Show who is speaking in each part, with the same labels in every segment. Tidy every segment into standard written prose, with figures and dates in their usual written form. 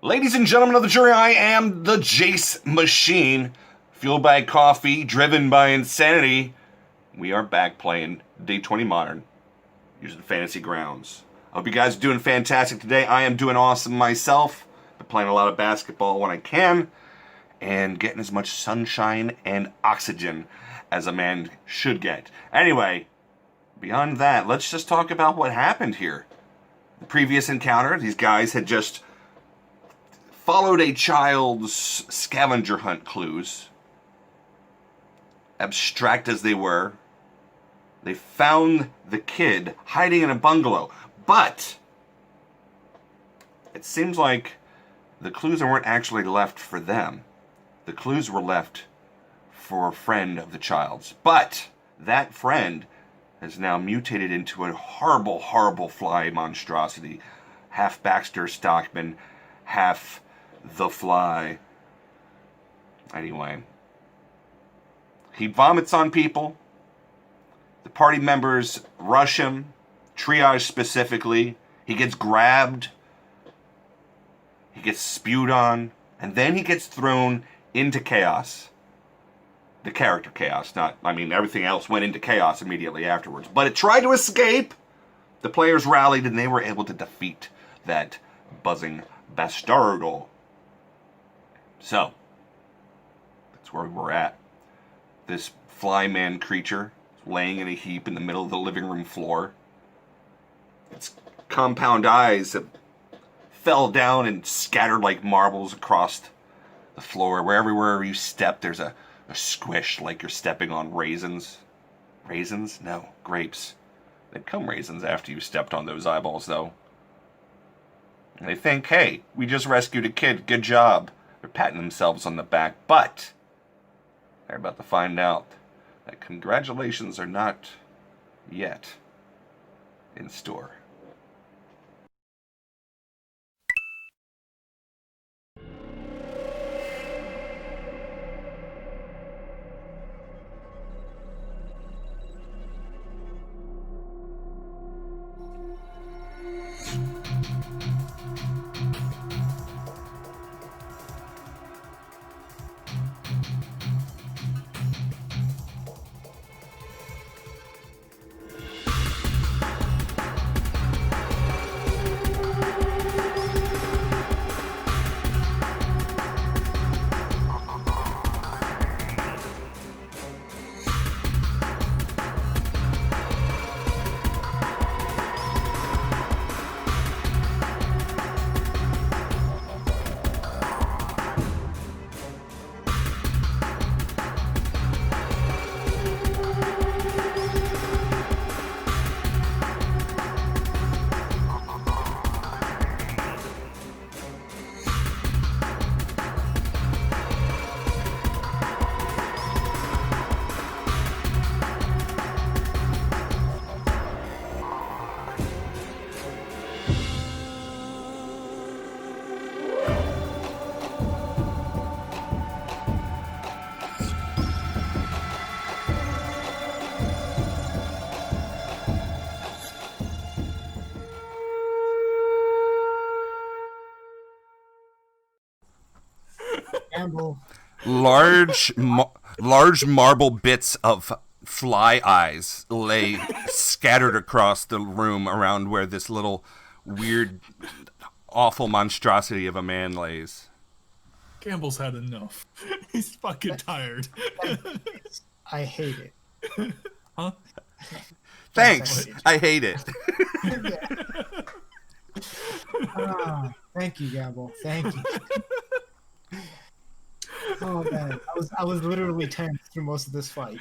Speaker 1: Ladies and gentlemen of the jury, I am the Jacemachine. Fueled by coffee, driven by insanity. We are back playing d20 Modern, using Fantasy Grounds. I hope you guys are doing fantastic today. I am doing awesome myself. Been playing a lot of basketball when I can, and getting as much sunshine and oxygen as a man should get. Anyway, beyond that, let's just talk about what happened here. The previous encounter, these guys had just followed a child's scavenger hunt clues. Abstract as they were, they found the kid hiding in a bungalow. But it seems like the clues weren't actually left for them. The clues were left for a friend of the child's. But that friend has now mutated into a horrible, horrible fly monstrosity. Half Baxter Stockman, half the Fly. Anyway, he vomits on people. The party members rush him, triage specifically. He gets grabbed. He gets spewed on. And then he gets thrown into chaos. The character chaos, everything else went into chaos immediately afterwards. But it tried to escape. The players rallied and they were able to defeat that buzzing bastardo. So, that's where we're at. This flyman creature is laying in a heap in the middle of the living room floor. Its compound eyes have fell down and scattered like marbles across the floor. Everywhere you step, there's a squish like you're stepping on raisins. Raisins? No, grapes. They'd come raisins after you stepped on those eyeballs, though. And they think, hey, we just rescued a kid, good job. They're patting themselves on the back, but they're about to find out that congratulations are not yet in store. Large marble bits of fly eyes lay scattered across the room around where this little weird, awful monstrosity of a man lays.
Speaker 2: Campbell's had enough. He's fucking tired.
Speaker 3: I hate it.
Speaker 2: Huh?
Speaker 1: Thanks. I hate it.
Speaker 3: Thank you, Gamble. Thank you. Oh man, I was literally tense through most of this fight.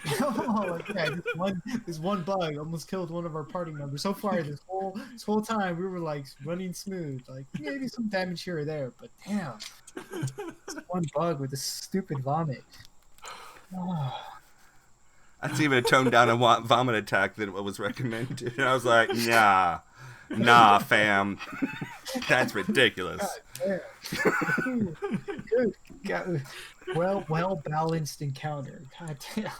Speaker 3: This one bug almost killed one of our party members. So far, this whole time we were like running smooth, like maybe some damage here or there, but damn, this one bug with this stupid vomit. Oh.
Speaker 1: That's even a toned down vomit attack than what was recommended. And I was like, nah, fam. That's ridiculous.
Speaker 3: God, good. God. Well balanced encounter. God damn.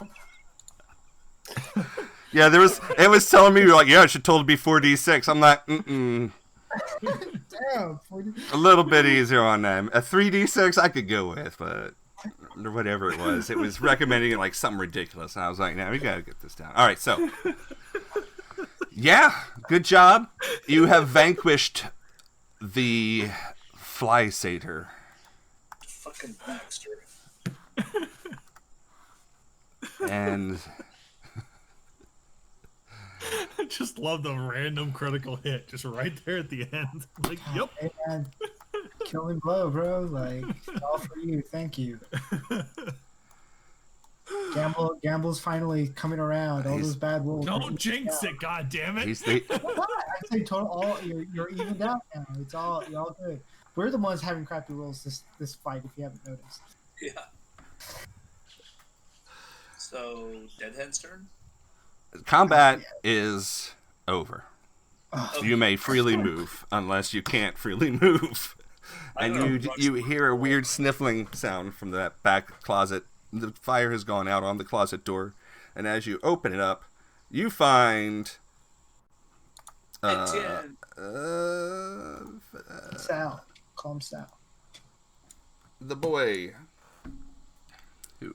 Speaker 1: Yeah, it was telling me, like, yeah, I should totally be 4d6. I'm like,
Speaker 3: Damn, 40.
Speaker 1: A little bit easier on them. A 3d6 I could go with, but or whatever it was recommending like something ridiculous, and I was like, "No, we gotta get this down." All right, so yeah, good job. You have vanquished the fly satyr.
Speaker 4: Fucking Baxter.
Speaker 1: And
Speaker 2: I just love the random critical hit, just right there at the end. Like, yep.
Speaker 3: Hey, man. Killing blow, bro. Like, all for you. Thank you. Gamble's finally coming around. All those bad rolls.
Speaker 2: Don't jinx it, god damn it.
Speaker 1: he's the
Speaker 3: I say total. All you're evened out now. It's all you're all good. We're the ones having crappy rolls this fight. If you haven't noticed.
Speaker 4: Yeah. So, Deadhead's turn?
Speaker 1: combat is over.
Speaker 3: Oh,
Speaker 1: You may freely move, unless you can't freely move. And you hear a weird sniffling sound from that back closet. The fire has gone out on the closet door, and as you open it up, you find
Speaker 4: Etienne.
Speaker 3: Sal, call him Sal.
Speaker 1: the boy who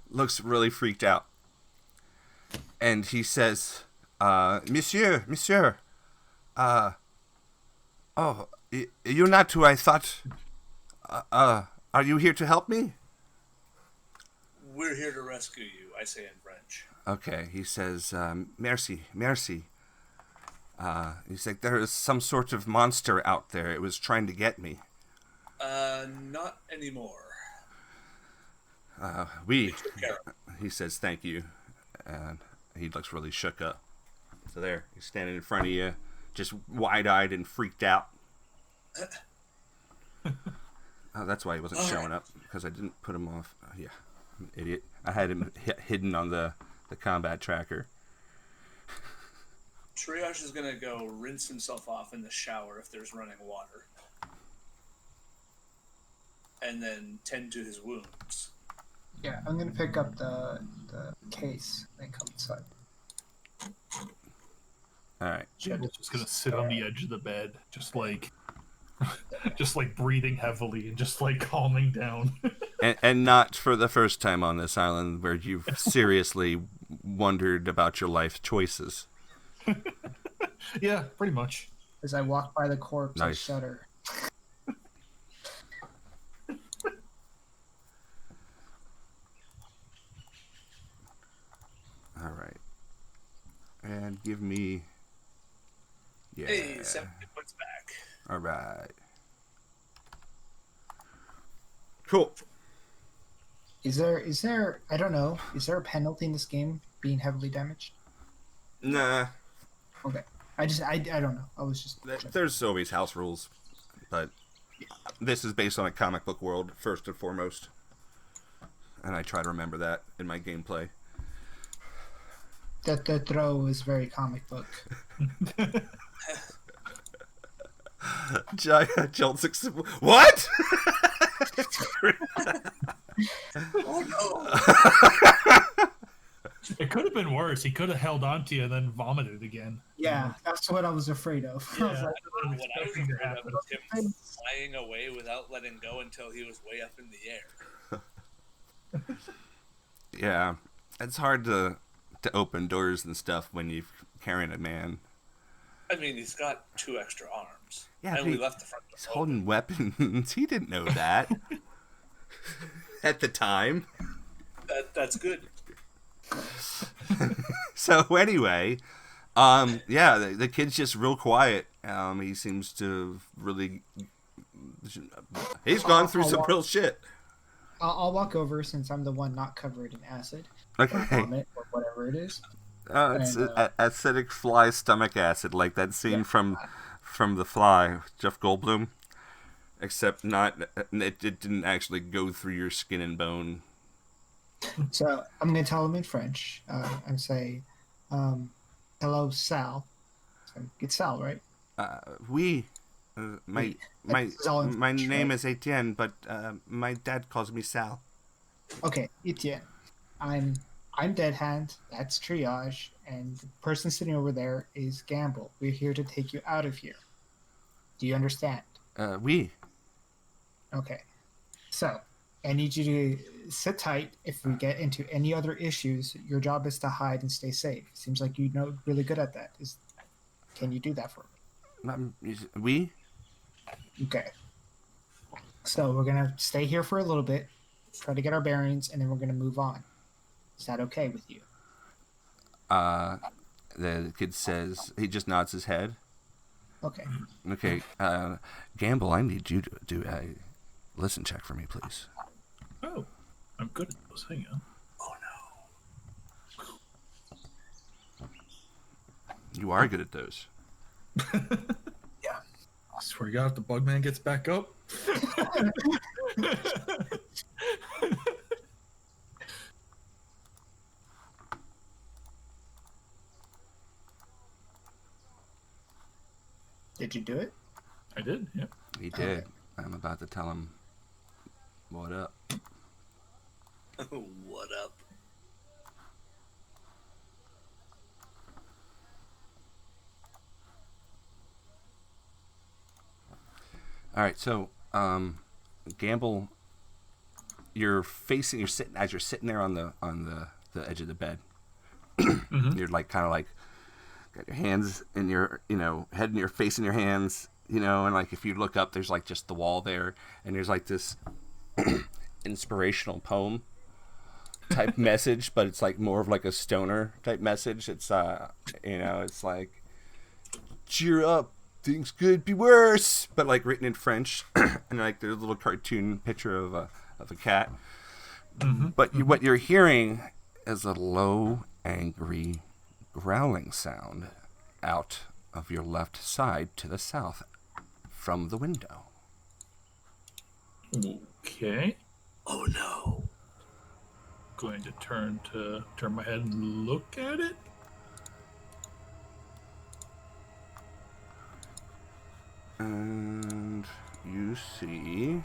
Speaker 1: looks really freaked out, and he says, Monsieur, oh, you're not who I thought. Are you here to help me?
Speaker 4: We're here to rescue you, I say in French.
Speaker 1: Okay, he says, merci. He's like, there is some sort of monster out there. It was trying to get me.
Speaker 4: Not anymore.
Speaker 1: We,
Speaker 4: Yeah.
Speaker 1: he says, thank you. And he looks really shook up. So there, he's standing in front of you, just wide-eyed and freaked out. Oh, that's why he wasn't showing up, because I didn't put him off. Yeah, I'm an idiot. I had him hidden on the combat tracker.
Speaker 4: Triage is gonna go rinse himself off in the shower if there's running water. And then tend to his wounds.
Speaker 3: Yeah, I'm gonna pick up the case and come inside.
Speaker 1: All right.
Speaker 2: Jacob's just gonna sit on the edge of the bed, just like breathing heavily and just like calming down.
Speaker 1: And not for the first time on this island where you've seriously wondered about your life choices.
Speaker 2: Yeah, pretty much.
Speaker 3: As I walk by the corpse, I
Speaker 1: Nice.
Speaker 3: shudder.
Speaker 1: All right. And give me... Yeah.
Speaker 4: Hey, 70 points back.
Speaker 1: All right. Cool.
Speaker 3: Is there I don't know, is there a penalty in this game being heavily damaged?
Speaker 1: Nah.
Speaker 3: Okay. I don't know. I was just
Speaker 1: There's always house rules, but this is based on a comic book world, first and foremost. And I try to remember that in my gameplay.
Speaker 3: that the throw is very comic book.
Speaker 1: Jolt 6. What?
Speaker 4: Oh no!
Speaker 2: It could have been worse. He could have held on to you and then vomited again.
Speaker 3: Yeah, that's what I was afraid of. I was
Speaker 2: Yeah.
Speaker 3: like,
Speaker 4: What I was afraid of was him flying away without letting go until he was way up in the air.
Speaker 1: Yeah. It's hard to open doors and stuff when you're carrying a man.
Speaker 4: I mean, he's got 2 extra arms.
Speaker 1: Yeah,
Speaker 4: and
Speaker 1: but
Speaker 4: we left the front door
Speaker 1: he's
Speaker 4: open.
Speaker 1: holding weapons. He didn't know that. At the time.
Speaker 4: That's good.
Speaker 1: So anyway, yeah, the kid's just real quiet. He seems to really... He's gone through some real shit.
Speaker 3: I'll walk over since I'm the one not covered in acid
Speaker 1: Okay.
Speaker 3: or vomit or whatever it is.
Speaker 1: It's
Speaker 3: And,
Speaker 1: acidic fly stomach acid, like that scene from The Fly, Jeff Goldblum. Except it didn't actually go through your skin and bone.
Speaker 3: So I'm gonna tell him in French and say, "Hello, Sal." So it's Sal, right?
Speaker 1: Oui. My
Speaker 3: This is all in
Speaker 1: my
Speaker 3: French,
Speaker 1: name
Speaker 3: right?
Speaker 1: is Etienne, but my dad calls me Sal.
Speaker 3: Okay, Etienne. I'm Dead Hand. That's Triage, and the person sitting over there is Gamble. We're here to take you out of here. Do you understand?
Speaker 1: We.
Speaker 3: Okay. So, I need you to sit tight. If we get into any other issues, your job is to hide and stay safe. Seems like you know really good at that. Can you do that for
Speaker 1: We.
Speaker 3: me? Okay. So we're gonna stay here for a little bit, try to get our bearings, and then we're gonna move on. Is that okay with you?
Speaker 1: The kid says, he just nods his head.
Speaker 3: Okay.
Speaker 1: Okay, Gamble, I need you to do a listen check for me, please.
Speaker 2: Oh, I'm good at those. Hang on.
Speaker 4: Oh no.
Speaker 1: You are good at those.
Speaker 2: Yeah. I swear to God, if the bug man gets back up.
Speaker 3: Did you do it?
Speaker 2: I did, yeah.
Speaker 1: He did. I'm about to tell him what up.
Speaker 4: What up?
Speaker 1: All right, so Gamble, you're sitting there on the edge of the bed. You're like kind of like got your hands in your head in your face in your hands, and like if you look up, there's like just the wall there, and there's like this inspirational poem type message, but it's like more of like a stoner type message. It's it's like cheer up, things could be worse, but like written in French, and like there's a little cartoon picture of a cat. But what you're hearing is a low, angry, growling sound out of your left side to the south from the window.
Speaker 2: Okay.
Speaker 4: Oh no.
Speaker 2: Going to turn my head and look at it.
Speaker 1: And you see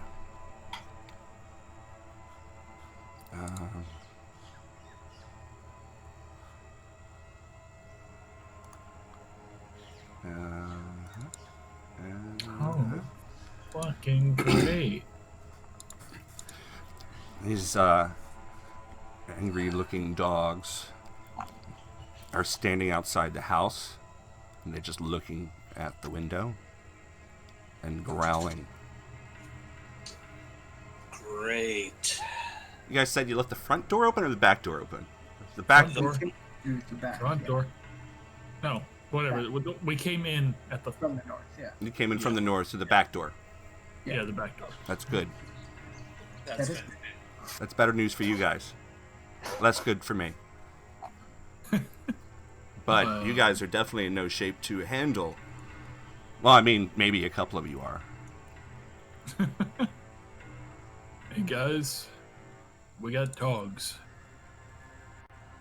Speaker 2: Oh, fucking great.
Speaker 1: these angry-looking dogs are standing outside the house, and they're just looking at the window and growling.
Speaker 4: Great.
Speaker 1: You guys said you left the front door open or the back door open? The back
Speaker 2: Front
Speaker 1: door.
Speaker 2: door.
Speaker 3: The back.
Speaker 2: Front door. No, whatever. We came in at the
Speaker 3: From the north, yeah.
Speaker 1: You came in from the north to the back door.
Speaker 2: the back door.
Speaker 1: That's good.
Speaker 4: That's
Speaker 3: That is-
Speaker 4: fantastic.
Speaker 1: That's better news for you guys. Less good for me. But you guys are definitely in no shape to handle. Well, I mean, maybe a couple of you are.
Speaker 2: Hey guys, we got dogs.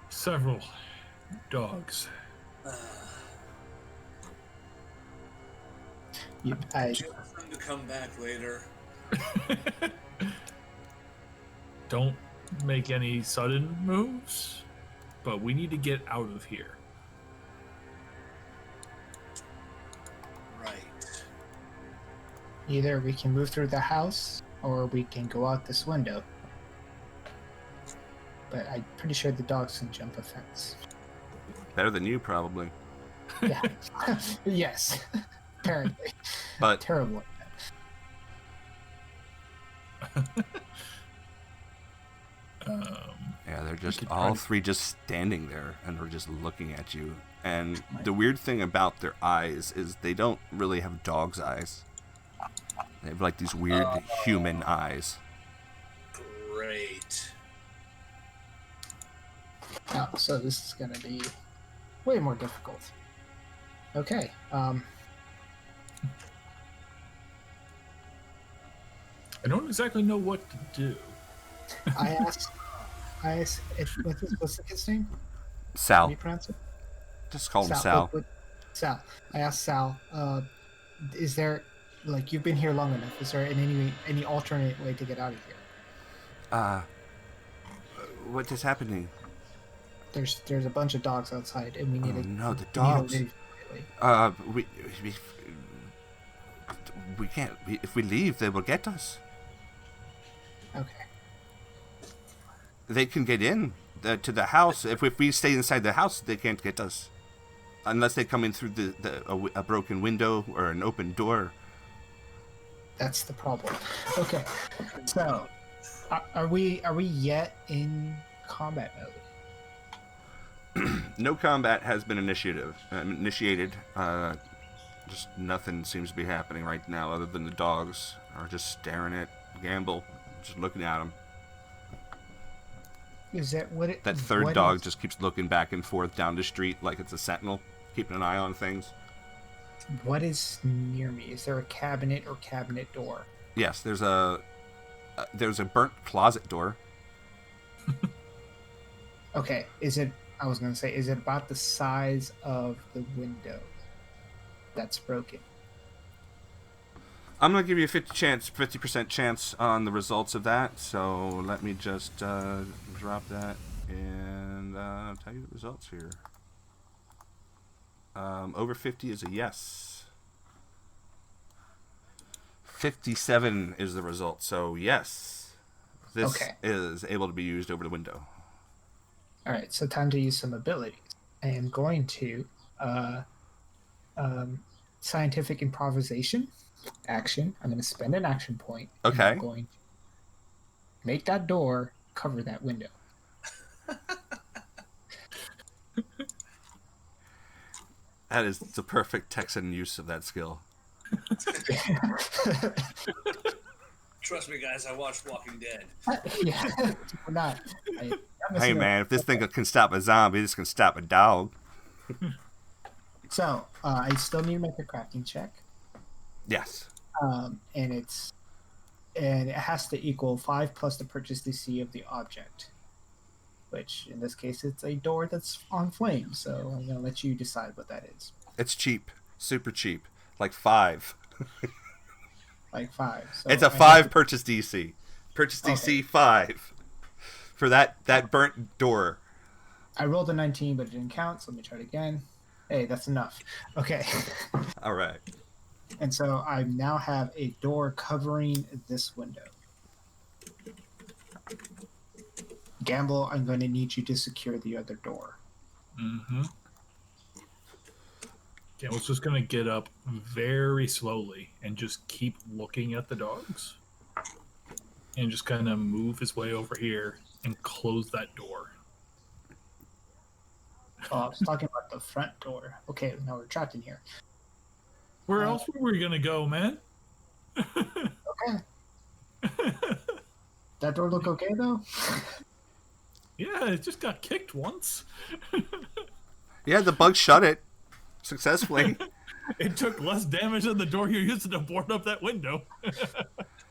Speaker 2: Several dogs.
Speaker 3: I
Speaker 4: Just for them to come back later.
Speaker 2: Don't make any sudden moves, but we need to get out of here.
Speaker 4: Right.
Speaker 3: either we can move through the house or we can go out this window. But I'm pretty sure the dogs can jump a fence.
Speaker 1: Better than you, probably.
Speaker 3: Yeah. Yes. Apparently.
Speaker 1: But
Speaker 3: Terrible at that.
Speaker 1: yeah, they're just
Speaker 2: could
Speaker 1: all
Speaker 2: try to-
Speaker 1: three just standing there and they're just looking at you. And the weird thing about their eyes is they don't really have dog's eyes. They have like these weird human eyes.
Speaker 4: Great.
Speaker 3: Oh, so this is gonna be way more difficult. Okay.
Speaker 2: I don't exactly know what to do.
Speaker 3: I asked. What's the kid's name? How do
Speaker 1: Sal.
Speaker 3: you pronounce it?
Speaker 1: Just call him Sal.
Speaker 3: Sal. I asked Sal. Is there, like, you've been here long enough? Is there any alternate way to get out of here?
Speaker 1: What is happening?
Speaker 3: There's a bunch of dogs outside, and we need to.
Speaker 1: No, the
Speaker 3: we need to
Speaker 1: dogs.
Speaker 3: leave immediately.
Speaker 1: We can't. If we leave, they will get us.
Speaker 3: Okay.
Speaker 1: They can get in to the house. If we stay inside the house, they can't get us. Unless they come in through a broken window or an open door.
Speaker 3: That's the problem. Okay. So, are we yet in combat mode?
Speaker 1: No combat has been initiated. Just nothing seems to be happening right now, other than the dogs are just staring at Gamble, just looking at him.
Speaker 3: Is that what it?
Speaker 1: That third dog just keeps looking back and forth down the street like it's a sentinel, keeping an eye on things.
Speaker 3: What is near me? Is there a cabinet or cabinet door?
Speaker 1: Yes, there's a burnt closet door.
Speaker 3: Okay. Is it? I was gonna say, is it about the size of the window that's broken?
Speaker 1: I'm gonna give you a 50% chance on the results of that. So let me just drop that and tell you the results here. Over 50 is a yes. 57 is the result. So yes, this is able to be used over the window.
Speaker 3: All right. So time to use some abilities. I am going to scientific improvisation action. I'm going to spend an action point.
Speaker 1: Okay.
Speaker 3: And I'm going to make that door cover that window.
Speaker 1: That is the perfect Texan use of that skill.
Speaker 4: Trust me, guys. I watched Walking Dead.
Speaker 3: Yeah, we're not.
Speaker 1: Hey, man, if this thing can stop a zombie, this can stop a dog.
Speaker 3: So, I still need to make a crafting check.
Speaker 1: Yes.
Speaker 3: And it has to equal 5 plus the purchase DC of the object. Which, in this case, it's a door that's on flame. So, I'm going to let you decide what that is.
Speaker 1: It's cheap. Super cheap. Like 5.
Speaker 3: Like 5. So
Speaker 1: it's a 5 purchase DC. Purchase DC 5. For that burnt door.
Speaker 3: I rolled a 19, but it didn't count, so let me try it again. Hey, that's enough. Okay.
Speaker 1: All right.
Speaker 3: And so I now have a door covering this window. Gamble, I'm going to need you to secure the other door.
Speaker 2: Mm-hmm. Gamble's just going to get up very slowly and just keep looking at the dogs. And just kind of move his way over here and close that door.
Speaker 3: Oh, I was talking about the front door. Okay, now we're trapped in here.
Speaker 2: Where else were we going to go, man?
Speaker 3: Okay. That door look okay, though?
Speaker 2: Yeah, it just got kicked once.
Speaker 1: Yeah, the bug shut it successfully.
Speaker 2: It took less damage than the door you're using to board up that window.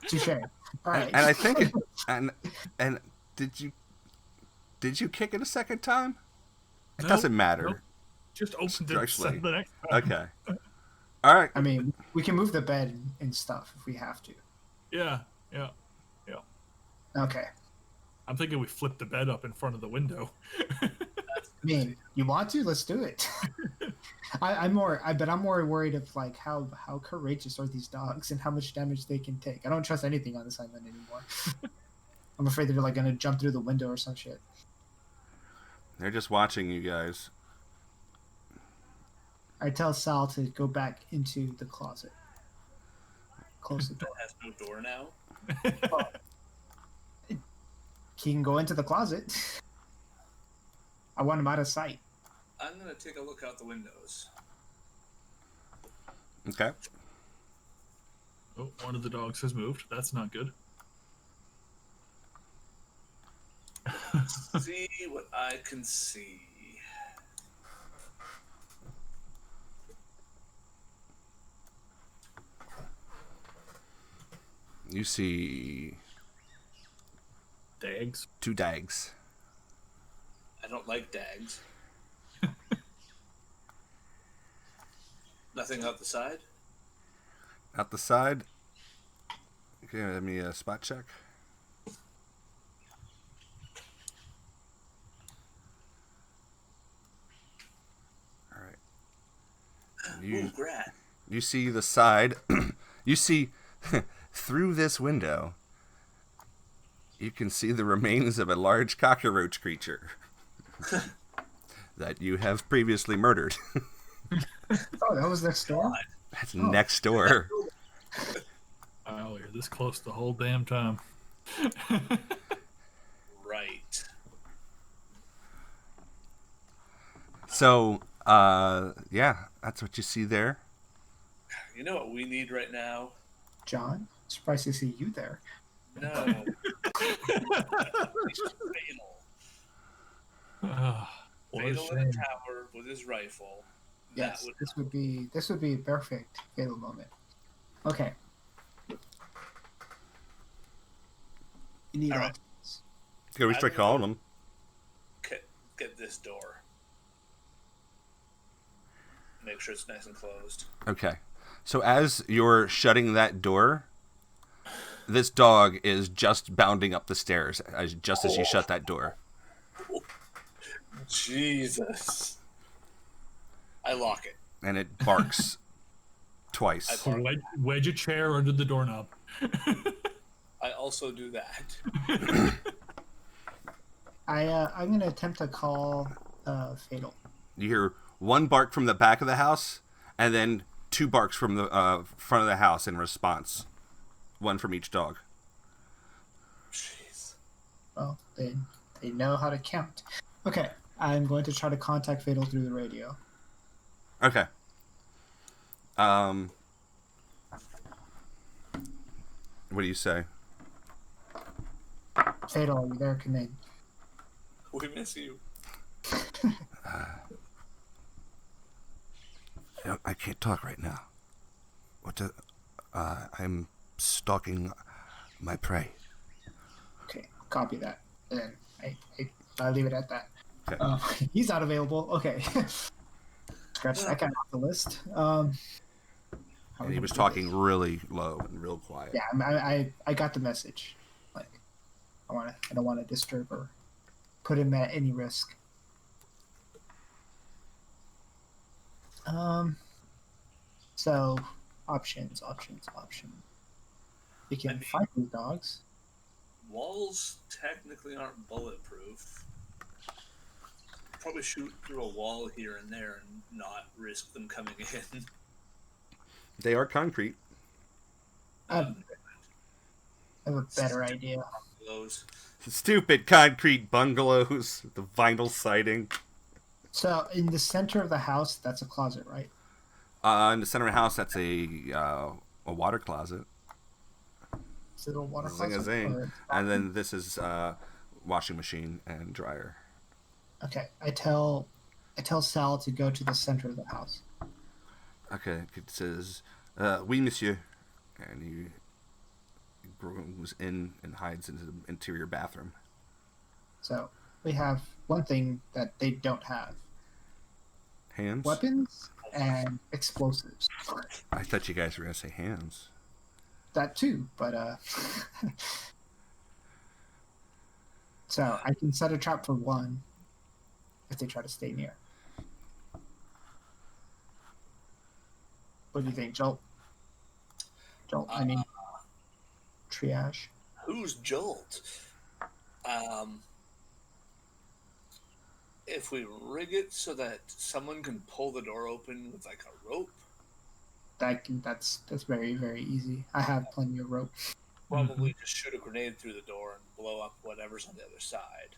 Speaker 3: Touche. All right.
Speaker 1: And I think and did you kick it a second time? It doesn't matter.
Speaker 2: Nope. Just opened it
Speaker 1: Actually,
Speaker 2: the next time.
Speaker 1: Okay. All right.
Speaker 3: I mean, we can move the bed and stuff if we have to.
Speaker 2: Yeah.
Speaker 3: Okay.
Speaker 2: I'm thinking we flip the bed up in front of the window.
Speaker 3: I mean, you want to? Let's do it. I'm more worried of like how courageous are these dogs and how much damage they can take. I don't trust anything on this island anymore. I'm afraid they're like gonna jump through the window or some shit.
Speaker 1: They're just watching you guys.
Speaker 3: I tell Sal to go back into the closet. Close the door.
Speaker 4: It has no door now.
Speaker 3: He can go into the closet. I want him out of sight.
Speaker 4: I'm gonna take a look out the windows.
Speaker 1: Okay.
Speaker 2: Oh, one of the dogs has moved. That's not good.
Speaker 4: See what I can see.
Speaker 1: You see
Speaker 2: Dags.
Speaker 1: 2 dags.
Speaker 4: I don't like dags. Nothing out the side?
Speaker 1: Out the side. Give me a spot check. All right.
Speaker 4: Ooh, grat.
Speaker 1: You see the side You see, through this window, you can see the remains of a large cockroach creature that you have previously murdered.
Speaker 3: Oh, that was next door?
Speaker 1: That's next door.
Speaker 2: Oh, you're this close the whole damn time.
Speaker 4: Right.
Speaker 1: So, yeah, that's what you see there.
Speaker 4: You know what we need right now?
Speaker 3: John, surprised to see you there.
Speaker 4: No. Fatal.
Speaker 2: What a
Speaker 4: Fatal in
Speaker 2: shame.
Speaker 4: the tower with his rifle.
Speaker 3: Yes,
Speaker 4: That
Speaker 3: this would be a perfect fatal moment. Okay. You need
Speaker 4: All right.
Speaker 3: options.
Speaker 1: Can we start calling them?
Speaker 4: get this door. Make sure it's nice and closed.
Speaker 1: Okay. So as you're shutting that door, this dog is just bounding up the stairs as you shut that door.
Speaker 4: Jesus. I lock it.
Speaker 1: And it barks twice.
Speaker 2: Wedge a chair under the doorknob.
Speaker 4: I also do that.
Speaker 3: I'm gonna attempt to call fatal.
Speaker 1: You hear one bark from the back of the house, and then two barks from the front of the house in response. One from each dog.
Speaker 4: Jeez.
Speaker 3: Well, they know how to count. Okay, I'm going to try to contact fatal through the radio.
Speaker 1: Okay. What do you say?
Speaker 3: Fatal, are you there? Come in.
Speaker 4: We miss you.
Speaker 1: I can't talk right now. I'm stalking my prey.
Speaker 3: Okay, copy that. Then I'll leave it at that.
Speaker 1: Okay.
Speaker 3: He's not available. Okay. Scratch that guy off the list.
Speaker 1: And he was talking really low and real quiet.
Speaker 3: Yeah, I got the message. Like, I don't want to disturb or put him at any risk. So options. You can fight these dogs.
Speaker 4: Walls technically aren't bulletproof. Probably shoot through a wall here and there and not risk them coming in.
Speaker 1: They are concrete.
Speaker 3: I have a better idea.
Speaker 4: Those.
Speaker 1: Stupid concrete bungalows, the vinyl siding.
Speaker 3: So in the center of the house, that's a closet, right?
Speaker 1: In the center of the house, that's a water closet.
Speaker 3: Is it a water
Speaker 1: Zing a
Speaker 3: closet?
Speaker 1: zing.
Speaker 3: Or-
Speaker 1: And then this is washing machine and dryer.
Speaker 3: Okay, I tell Sal to go to the center of the house.
Speaker 1: Okay, it says, oui, monsieur. And he goes in and hides into the interior bathroom.
Speaker 3: So we have one thing that they don't have:
Speaker 1: Hands?
Speaker 3: weapons and explosives.
Speaker 1: I thought you guys were going to say hands.
Speaker 3: That too, but so I can set a trap for one if they try to stay near. What do you think, Jolt? I mean, triage.
Speaker 4: Who's Jolt? If we rig it so that someone can pull the door open with like a rope,
Speaker 3: That's very, very easy. I have plenty of rope.
Speaker 4: probably just shoot a grenade through the door and blow up whatever's on the other side.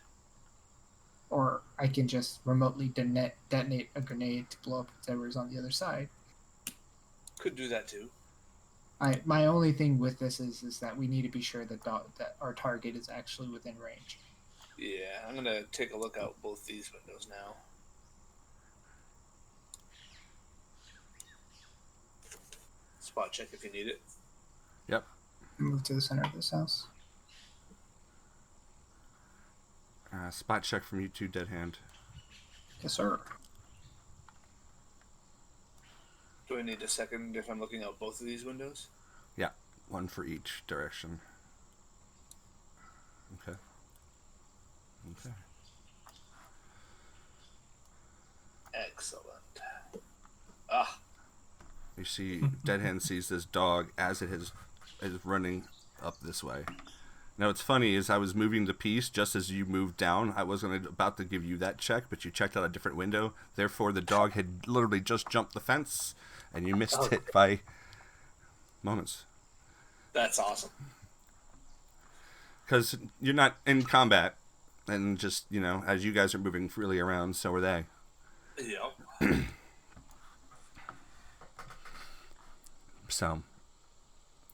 Speaker 3: Or I can just remotely detonate a grenade to blow up whatever's on the other side.
Speaker 4: Could do that too.
Speaker 3: My only thing with this is that we need to be sure that our target is actually within range.
Speaker 4: Yeah, I'm gonna take a look out both these windows now. Spot check if you need it.
Speaker 1: Yep.
Speaker 3: Move to the center of this house.
Speaker 1: Spot check from you two, dead hand.
Speaker 3: Yes, sir.
Speaker 4: Do I need a second if I'm looking out both of these windows?
Speaker 1: Yeah, one for each direction. Okay.
Speaker 4: Excellent. Ah,
Speaker 1: You see, Dead Hand sees this dog as it is running up this way. Now, what's funny is I was moving the piece just as you moved down. I wasn't about to give you that check, but you checked out a different window. Therefore, the dog had literally just jumped the fence, and you missed it by moments.
Speaker 4: That's awesome.
Speaker 1: Because you're not in combat, and just, as you guys are moving freely around, so are they.
Speaker 4: Yep.
Speaker 1: So,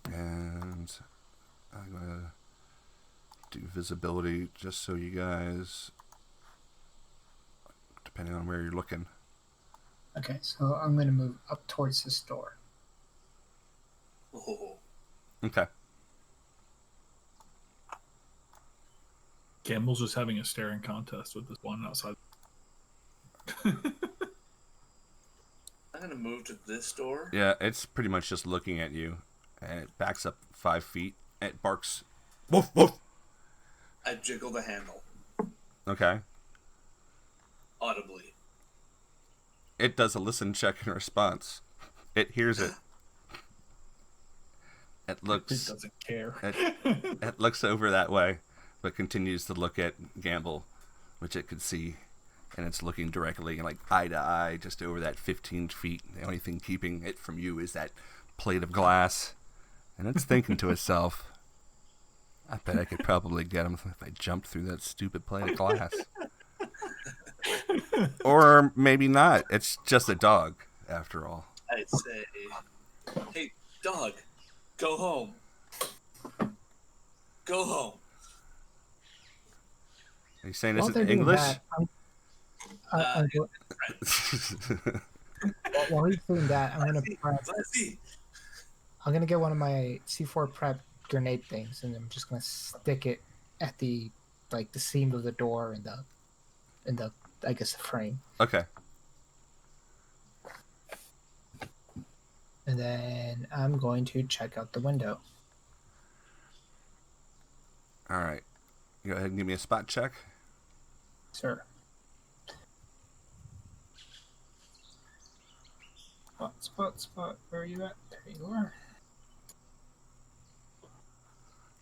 Speaker 1: and I'm going to do visibility just so you guys, depending on where you're looking.
Speaker 3: Okay, so I'm going to move up towards this door.
Speaker 4: Oh.
Speaker 1: Okay.
Speaker 2: Campbell's just having a staring contest with this one outside.
Speaker 4: I'm gonna move to this door.
Speaker 1: Yeah, it's pretty much just looking at you, and it backs up 5 feet. It barks, woof, woof.
Speaker 4: I jiggle the handle
Speaker 1: Okay.
Speaker 4: audibly.
Speaker 1: It does a listen check in response. It hears it. It looks.
Speaker 2: It doesn't care.
Speaker 1: It looks over that way, but continues to look at Gamble, which it could see, and it's looking directly, like eye to eye, just over that 15 feet. The only thing keeping it from you is that plate of glass, and it's thinking to itself, I bet I could probably get him if I jumped through that stupid plate of glass. Or maybe not. It's just a dog, after all.
Speaker 4: I'd say, hey, dog, go home. Go home.
Speaker 1: Are you saying
Speaker 3: While
Speaker 1: this
Speaker 3: they're
Speaker 1: in
Speaker 3: doing
Speaker 1: English?
Speaker 3: that, while he's doing that, I'm gonna get one of my C4 prep grenade things, and I'm just gonna stick it at the seam of the door in the I guess the frame,
Speaker 1: Okay.
Speaker 3: and then I'm going to check out the window.
Speaker 1: All right. Go ahead and give me a spot check.
Speaker 3: Sir. Spot. Where are you at? There you are.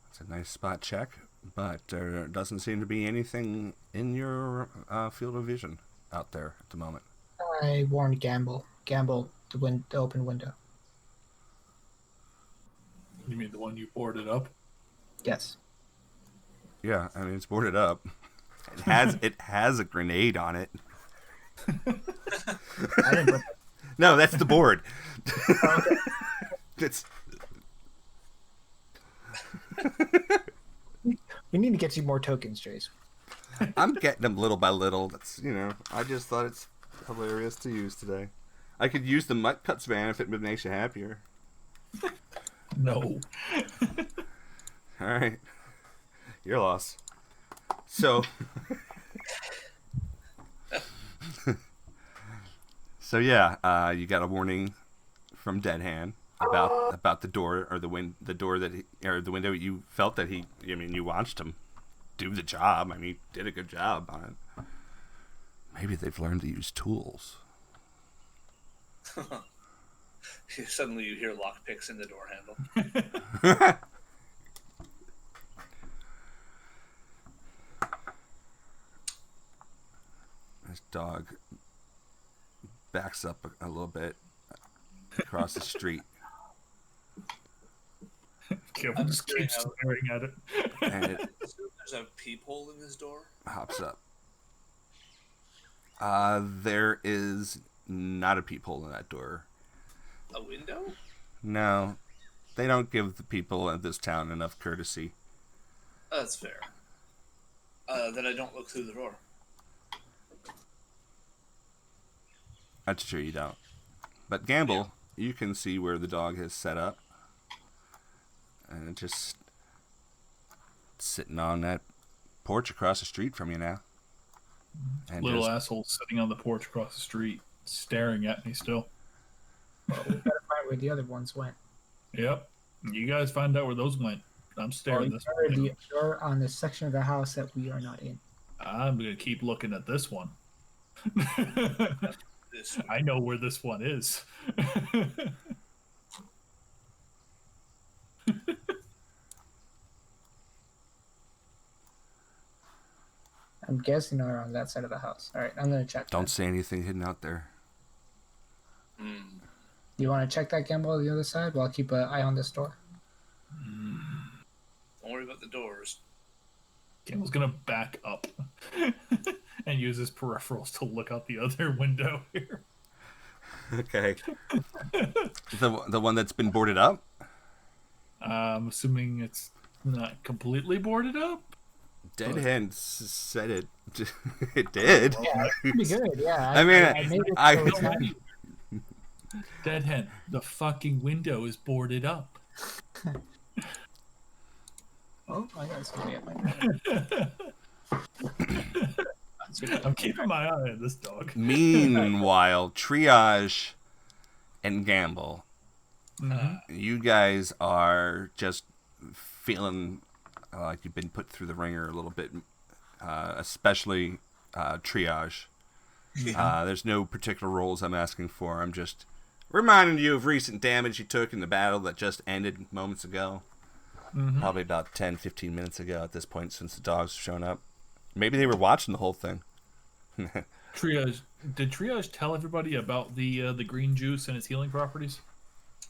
Speaker 1: It's a nice spot check, but there doesn't seem to be anything in your field of vision out there at the moment.
Speaker 3: I warned Gamble, the open window.
Speaker 2: You mean the one you boarded up?
Speaker 3: Yes.
Speaker 1: Yeah, I mean, it's boarded up. It has a grenade on it.
Speaker 3: I didn't put
Speaker 1: No, that's the board.
Speaker 3: okay.
Speaker 1: It's
Speaker 3: We need to get you more tokens, Jace.
Speaker 1: I'm getting them little by little. That's I just thought it's hilarious to use today. I could use the Mutt Cuts van if it would make you happier.
Speaker 2: No.
Speaker 1: All right, your loss. So, yeah, you got a warning from Dead Hand about the door or the door that the window. You felt that you watched him do the job. I mean, he did a good job on it. Maybe they've learned to use tools.
Speaker 4: Suddenly you hear lockpicks in the door handle.
Speaker 1: This dog backs up a little bit across the street.
Speaker 2: Campbell just keeps staring at it.
Speaker 1: And it
Speaker 4: There's a peephole in this door.
Speaker 1: hops up. There is not a peephole in that door.
Speaker 4: A window?
Speaker 1: No, they don't give the people of this town enough courtesy.
Speaker 4: That's fair. Then I don't look through the door.
Speaker 1: That's true, you don't. But Gamble, you can see where the dog has set up. And it's just sitting on that porch across the street from you now. And
Speaker 2: Little
Speaker 1: just,
Speaker 2: asshole sitting on the porch across the street, staring at me still.
Speaker 3: Well, we gotta find where the other ones went.
Speaker 2: Yep. You guys find out where those went. I'm staring this way.
Speaker 3: You're on the section of the house that we are not in.
Speaker 2: I'm going to keep looking at this one.
Speaker 4: This
Speaker 2: I know where this one is.
Speaker 5: I'm guessing they're on that side of the house. All right, I'm gonna check.
Speaker 1: Don't
Speaker 5: that.
Speaker 1: say anything hidden out there.
Speaker 5: You want to check that gamble on the other side? While I'll keep an eye on this door.
Speaker 4: Don't worry about the doors.
Speaker 2: Gamble's gonna back up and use his peripherals to look out the other window here.
Speaker 1: Okay. The one that's been boarded up?
Speaker 2: I'm assuming it's not completely boarded up.
Speaker 1: Dead Hand said it. It did.
Speaker 5: Yeah, it's pretty good. Yeah,
Speaker 1: I mean,
Speaker 5: I made it
Speaker 1: I-
Speaker 5: so it's not-
Speaker 2: Dead Hand, the fucking window is boarded up.
Speaker 5: Oh, I got somebody at my
Speaker 2: I'm keeping my eye on this dog.
Speaker 1: Meanwhile, Triage and Gamble, you guys are just feeling like you've been put through the ringer a little bit, especially Triage. There's no particular roles I'm asking for. I'm just reminding you of recent damage you took in the battle that just ended moments ago. Probably about 10, 15 minutes ago at this point, since the dogs have shown up. Maybe they were watching the whole thing.
Speaker 2: Triage, did Triage tell everybody about the green juice and its healing properties?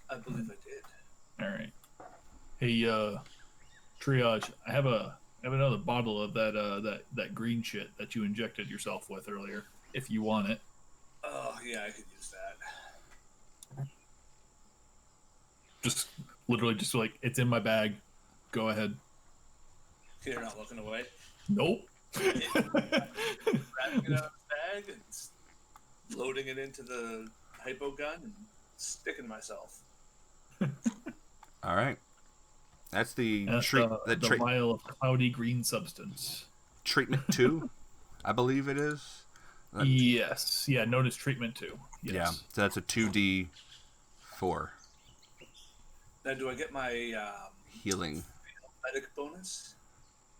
Speaker 4: I believe I did.
Speaker 2: All right. Hey, Triage, I have another bottle of that green shit that you injected yourself with earlier. If you want it.
Speaker 4: Oh, yeah, I could use that.
Speaker 2: Just literally just like, it's in my bag. Go ahead.
Speaker 4: You're not looking away.
Speaker 2: Nope.
Speaker 4: Grabbing it out of the bag and loading it into the hypo gun and sticking myself.
Speaker 1: All right. That's the
Speaker 2: That's the vial of cloudy green substance.
Speaker 1: treatment 2, I believe it is.
Speaker 2: Yes. Yeah, notice treatment 2. Yes.
Speaker 1: Yeah, so that's a 2d4
Speaker 4: Now, do I get my
Speaker 1: healing.
Speaker 4: medic bonus?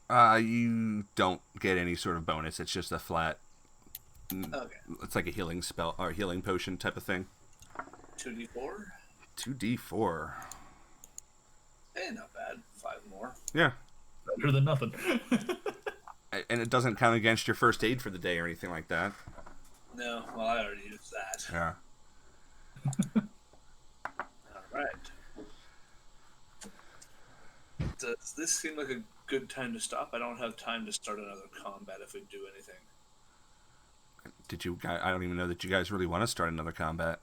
Speaker 1: You don't get any sort of bonus. It's just a flat.
Speaker 4: Okay.
Speaker 1: It's like a healing spell or healing potion type of thing.
Speaker 4: 2d4?
Speaker 1: 2d4.
Speaker 4: Hey, not bad. 5 more.
Speaker 1: Yeah.
Speaker 2: Better than nothing.
Speaker 1: And it doesn't count against your first aid for the day or anything like that.
Speaker 4: No, well, I already used that.
Speaker 1: Yeah.
Speaker 4: All right. Does this seem like a good time to stop? I don't have time to start another combat if we do anything.
Speaker 1: Did you guys? I don't even know that you guys really want to start another combat.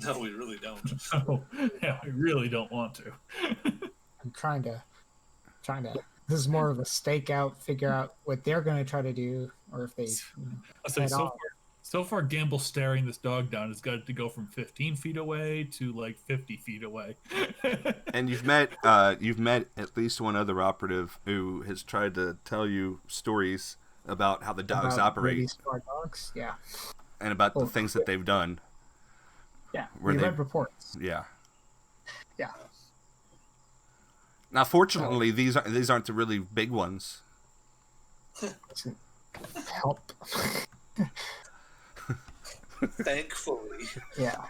Speaker 4: No, we really don't.
Speaker 2: Oh, yeah, I really don't want to.
Speaker 5: I'm trying to. This is more of a stakeout, figure out what they're going to try to do, or if they.
Speaker 2: I say
Speaker 5: head
Speaker 2: so
Speaker 5: off.
Speaker 2: far. So far, Gamble staring this dog down has got to go from 15 feet away to like 50 feet away.
Speaker 1: And you've met at least one other operative who has tried to tell you stories about how the dogs
Speaker 5: About
Speaker 1: operate
Speaker 5: really smart dogs, yeah,
Speaker 1: and about the things that they've done.
Speaker 5: yeah.
Speaker 1: Where
Speaker 5: We
Speaker 1: they-
Speaker 5: read reports.
Speaker 1: Yeah.
Speaker 5: Yeah.
Speaker 1: Now, fortunately, these aren't the really big ones.
Speaker 5: Help.
Speaker 4: Thankfully.
Speaker 5: Yeah,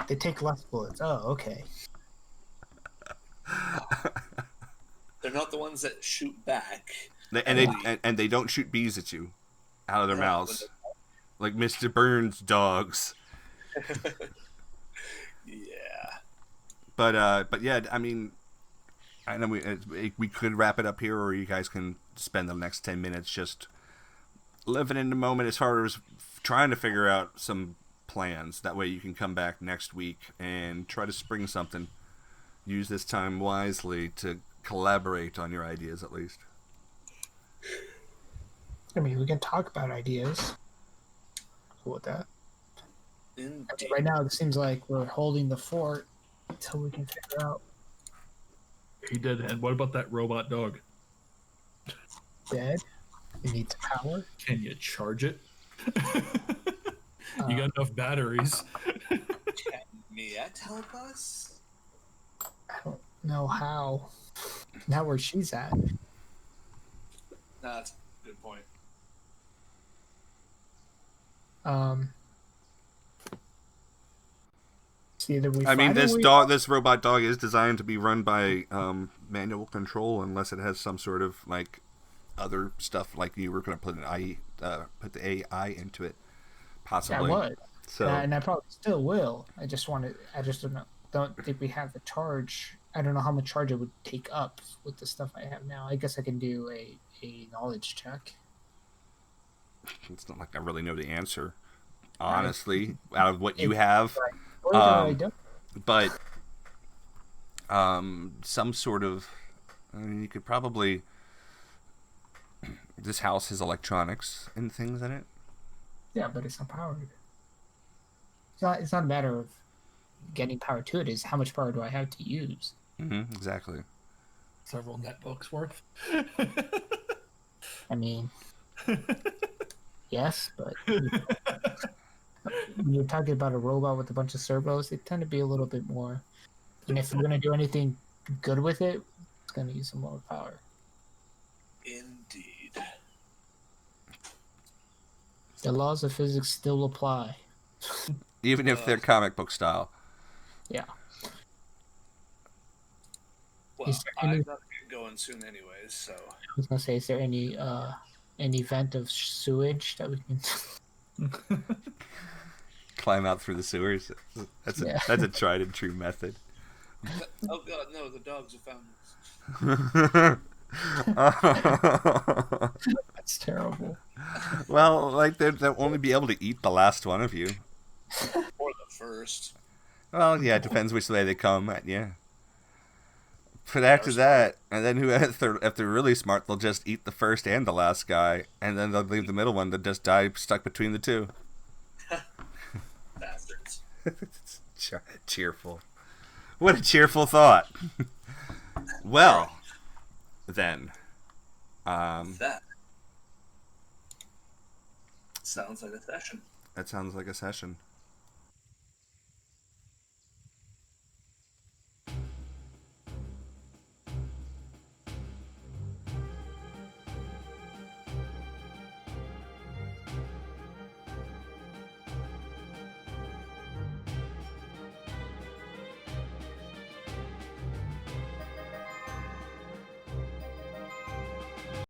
Speaker 5: they take less bullets. Oh, okay.
Speaker 4: They're not the ones that shoot back.
Speaker 1: And they don't shoot bees at you out of their
Speaker 4: No,
Speaker 1: mouths like Mr. Burns' dogs.
Speaker 4: Yeah.
Speaker 1: But yeah, I mean, I know we could wrap it up here, or you guys can spend the next 10 minutes just living in the moment as far as trying to figure out some plans. That way you can come back next week and try to spring something. Use this time wisely to collaborate on your ideas, at least.
Speaker 5: I mean, we can talk about ideas. Cool with that.
Speaker 4: Indeed.
Speaker 5: Right now, it seems like we're holding the fort until we can figure out.
Speaker 2: He did. And what about that robot dog?
Speaker 5: Dead. It needs power.
Speaker 2: Can you charge it? You got enough batteries.
Speaker 4: Can Miette help us?
Speaker 5: I don't know how. Not where she's at.
Speaker 4: That's a good point.
Speaker 5: It's either we
Speaker 1: I mean,
Speaker 5: fight or
Speaker 1: this
Speaker 5: we-
Speaker 1: dog, this robot dog, is designed to be run by manual control, unless it has some sort of like other stuff, like you were going to put put the AI into it, possibly.
Speaker 5: I would.
Speaker 1: So
Speaker 5: And I probably still will. I just don't think we have the charge. I don't know how much charge it would take up with the stuff I have now. I guess I can do a knowledge check.
Speaker 1: it's not like I really know the answer, honestly, out of what you have.
Speaker 5: Or I don't.
Speaker 1: But some sort of, I mean, you could probably. This house has electronics and things in it.
Speaker 5: Yeah, but it's not powered. It's not a matter of getting power to it. It's how much power do I have to use?
Speaker 1: Mm-hmm, exactly.
Speaker 2: Several netbooks worth.
Speaker 5: I mean, yes, but when you're talking about a robot with a bunch of servos, they tend to be a little bit more. And if we're going to do anything good with it, it's going to use some more power.
Speaker 4: Indeed.
Speaker 5: The laws of physics still apply.
Speaker 1: Even if they're comic book style.
Speaker 5: Yeah.
Speaker 4: Well,
Speaker 5: Is there
Speaker 4: I'm
Speaker 5: any-
Speaker 4: not get going soon anyways, so
Speaker 5: I was going to say, is there any vent of sewage that we can...
Speaker 1: Climb out through the sewers. That's a tried and true method.
Speaker 4: oh god, no, the dogs have found us.
Speaker 5: That's terrible.
Speaker 1: Well, like they'll only be able to eat the last one of you.
Speaker 4: Or the first.
Speaker 1: Well, yeah, it depends which way they come at you. But after that, and then if they're really smart, they'll just eat the first and the last guy, and then they'll leave the middle one to just die stuck between the two.
Speaker 4: Bastards.
Speaker 1: Cheerful. What a cheerful thought. Well, then.
Speaker 4: That sounds like a session.
Speaker 1: That sounds like a session.